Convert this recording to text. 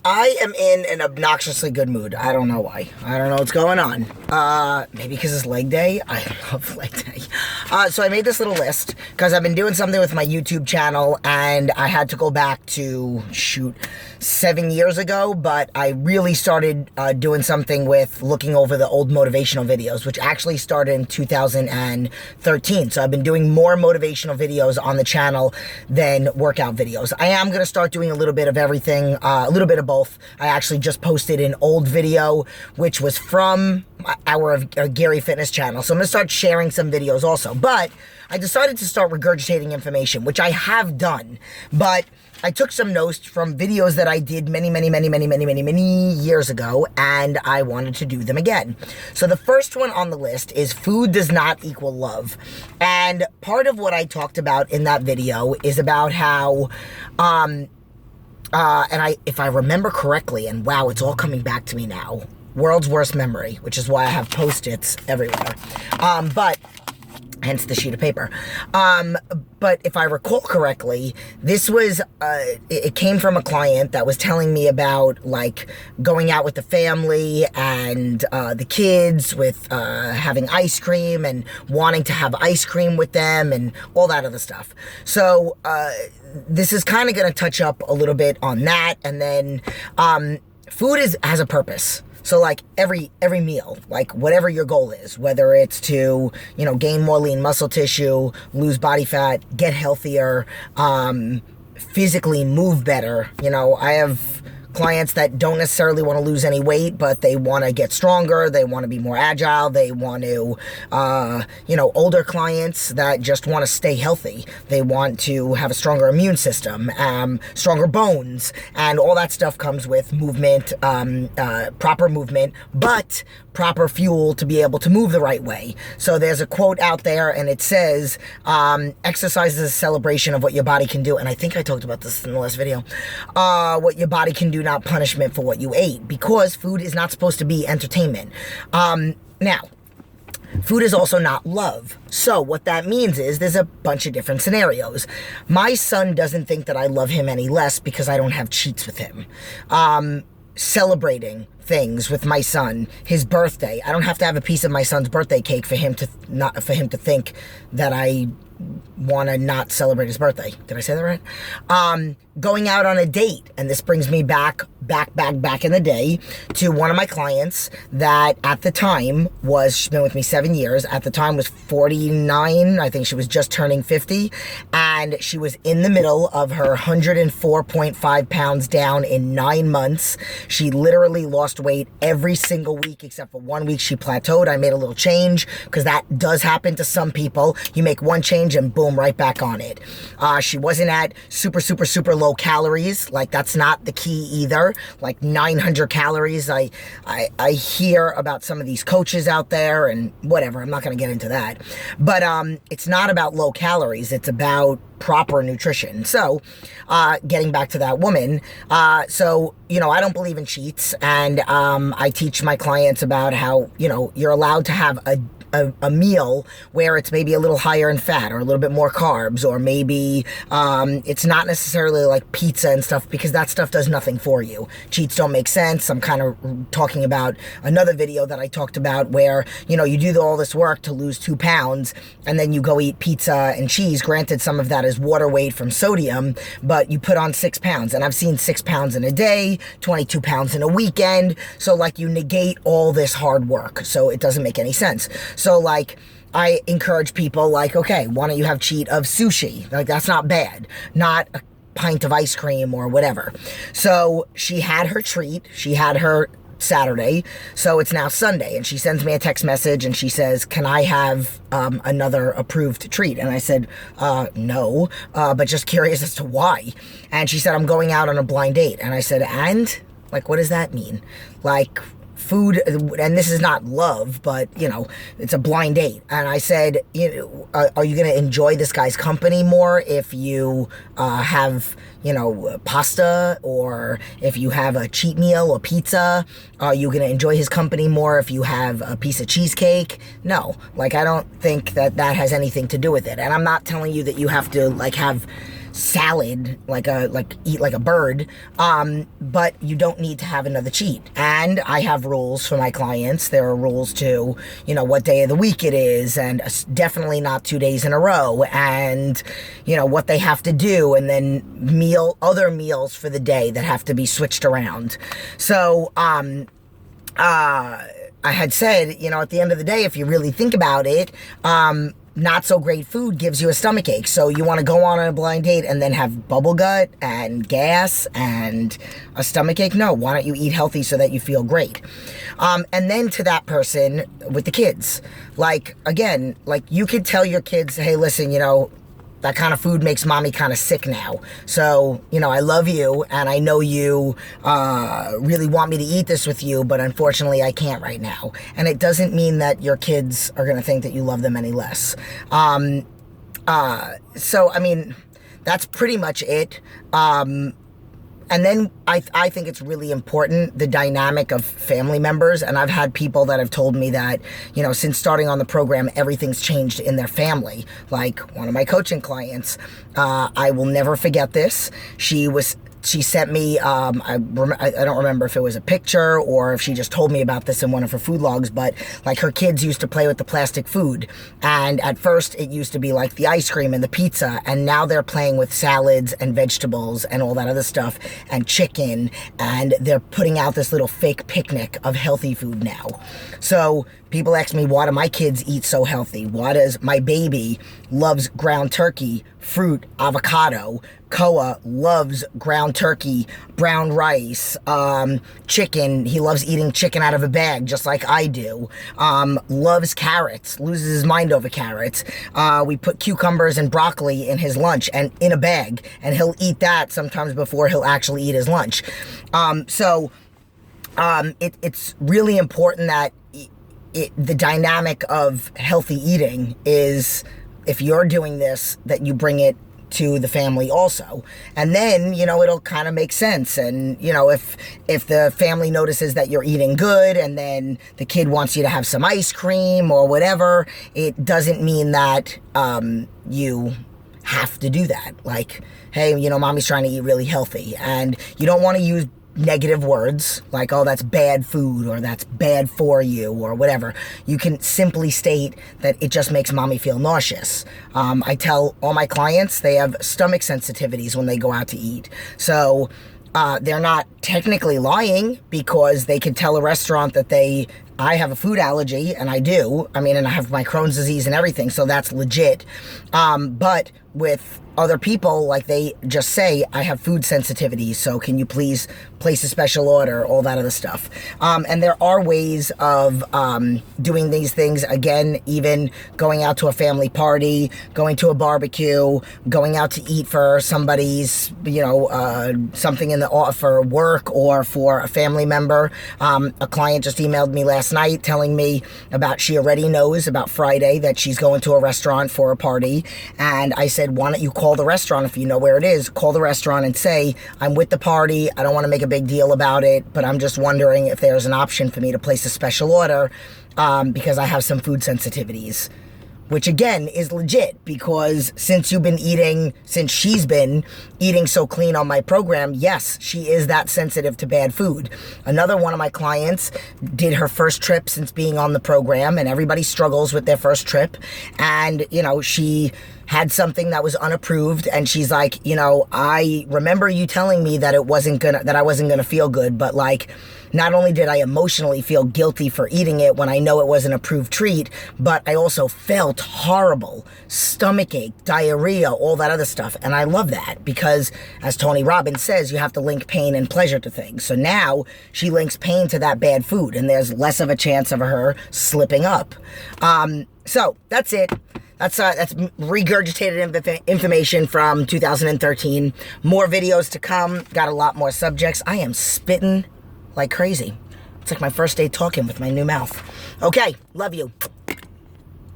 I am in an obnoxiously good mood. I don't know why. I don't know what's going on. Maybe because it's leg day. I love leg day. So I made this little list because I've been doing something with my YouTube channel and I had to go back to, 7 years ago, but I really started doing something with looking over the old motivational videos, which actually started in 2013. So I've been doing more motivational videos on the channel than workout videos. I am going to start doing a little bit of everything, a little bit of both. I actually just posted an old video, which was from our Aguirre Fitness channel. So I'm going to start sharing some videos also. But I decided to start regurgitating information, which I have done. But I took some notes from videos that I did many years ago, and I wanted to do them again. So the first one on the list is food does not equal love. And part of what I talked about in that video is about how, if I remember correctly, and wow, it's all coming back to me now, world's worst memory, which is why I have Post-its everywhere. But hence the sheet of paper. But if I recall correctly, this was, it came from a client that was telling me about, like, going out with the family and the kids with having ice cream and wanting to have ice cream with them and all that other stuff. So, this is kind of going to touch up a little bit on that. And then, food has a purpose. So, like, every meal, like, whatever your goal is, whether it's to, gain more lean muscle tissue, lose body fat, get healthier, physically move better. I have clients that don't necessarily want to lose any weight, but they want to get stronger, they want to be more agile, they want to, older clients that just want to stay healthy. They want to have a stronger immune system, stronger bones, and all that stuff comes with movement, proper movement, but proper fuel to be able to move the right way. So there's a quote out there, and it says, exercise is a celebration of what your body can do. And I think I talked about this in the last video. What your body can do, not punishment for what you ate, because food is not supposed to be entertainment. Now, food is also not love. So what that means is there's a bunch of different scenarios. My son doesn't think that I love him any less because I don't have cheats with him. Celebrating things with my son, his birthday. I don't have to have a piece of my son's birthday cake for him to think that I want to not celebrate his birthday. Did I say that right? Going out on a date, and this brings me back in the day to one of my clients that at the time she's been with me 7 years, at the time was 49, I think she was just turning 50, and she was in the middle of her 104.5 pounds down in 9 months. She literally lost weight every single week except for 1 week she plateaued. I made a little change because that does happen to some people. You make one change and boom, right back on it. She wasn't at super low calories. Like, that's not the key either. Like 900 calories. I hear about some of these coaches out there and whatever. I'm not going to get into that. But it's not about low calories. It's about proper nutrition. So, getting back to that woman, I don't believe in cheats, and I teach my clients about how, you're allowed to have a meal where it's maybe a little higher in fat or a little bit more carbs, or maybe it's not necessarily like pizza and stuff, because that stuff does nothing for you. Cheats don't make sense. I'm kind of talking about another video that I talked about where, you do all this work to lose 2 pounds and then you go eat pizza and cheese. Granted, some of that is water weight from sodium, but you put on 6 pounds, and I've seen 6 pounds in a day, 22 pounds in a weekend. So, like, you negate all this hard work. So it doesn't make any sense. So, like, I encourage people, like, okay, why don't you have cheat of sushi? Like, that's not bad. Not a pint of ice cream or whatever. So she had her treat. She had her Saturday. So it's now Sunday. And she sends me a text message and she says, can I have another approved treat? And I said, no, but just curious as to why. And she said, I'm going out on a blind date. And I said, and? Like, what does that mean? Like, food, and this is not love, but, it's a blind date. And I said, are you going to enjoy this guy's company more if you have, pasta, or if you have a cheat meal or pizza? Are you going to enjoy his company more if you have a piece of cheesecake? No. Like, I don't think that has anything to do with it. And I'm not telling you that you have to, like, have salad, eat like a bird, but you don't need to have another cheat. And I have rules for my clients. There are rules to, what day of the week it is, and definitely not 2 days in a row, and, what they have to do, and then other meals for the day that have to be switched around. So, I had said, at the end of the day, if you really think about it, not so great food gives you a stomach ache. So you want to go on a blind date and then have bubble gut and gas and a stomach ache? No, why don't you eat healthy so that you feel great? And then to that person with the kids, again, you could tell your kids, hey, listen, that kind of food makes mommy kind of sick now. So, I love you, and I know you really want me to eat this with you, but unfortunately I can't right now. And it doesn't mean that your kids are going to think that you love them any less. So, I mean, that's pretty much it. And then I think it's really important, the dynamic of family members. And I've had people that have told me that, since starting on the program, everything's changed in their family. Like one of my coaching clients, I will never forget this. She sent me, I don't remember if it was a picture or if she just told me about this in one of her food logs, but her kids used to play with the plastic food. And at first it used to be like the ice cream and the pizza, and now they're playing with salads and vegetables and all that other stuff and chicken, and they're putting out this little fake picnic of healthy food now. So people ask me, why do my kids eat so healthy? Why does my baby loves ground turkey, fruit, avocado? Koa loves ground turkey, brown rice, chicken. He loves eating chicken out of a bag, just like I do. Loves carrots, loses his mind over carrots. We put cucumbers and broccoli in his lunch and in a bag, and he'll eat that sometimes before he'll actually eat his lunch. It's really important that the dynamic of healthy eating is, if you're doing this, that you bring it to the family also. And then, it'll kind of make sense. And, if the family notices that you're eating good and then the kid wants you to have some ice cream or whatever, it doesn't mean that you have to do that. Hey, mommy's trying to eat really healthy. And you don't want to use negative words like, oh, that's bad food, or that's bad for you, or whatever. You can simply state that it just makes mommy feel nauseous. I tell all my clients they have stomach sensitivities when they go out to eat. So they're not technically lying, because they could tell a restaurant that I have a food allergy, and I do. I mean, and I have my Crohn's disease and everything, so that's legit. But with other people, they just say, I have food sensitivities, so can you please place a special order, all that other stuff. And there are ways of doing these things. Again, even going out to a family party, going to a barbecue, going out to eat for somebody's, something for work or for a family member. A client just emailed me last night telling me she already knows about Friday that she's going to a restaurant for a party. And I said, why don't you call the restaurant if you know where it is? Call the restaurant and say, I'm with the party. I don't want to make a big deal about it, but I'm just wondering if there's an option for me to place a special order because I have some food sensitivities. Which again is legit, because since she's been eating so clean on my program, yes, she is that sensitive to bad food. Another one of my clients did her first trip since being on the program, and everybody struggles with their first trip. And, she had something that was unapproved, and she's like, I remember you telling me that I wasn't gonna feel good, but not only did I emotionally feel guilty for eating it when I know it was an approved treat, but I also felt horrible, stomach ache, diarrhea, all that other stuff. And I love that, because as Tony Robbins says, you have to link pain and pleasure to things. So now she links pain to that bad food, and there's less of a chance of her slipping up. So that's it. That's regurgitated information from 2013. More videos to come. Got a lot more subjects. I am spitting like crazy. It's like my first day talking with my new mouth. Okay, love you.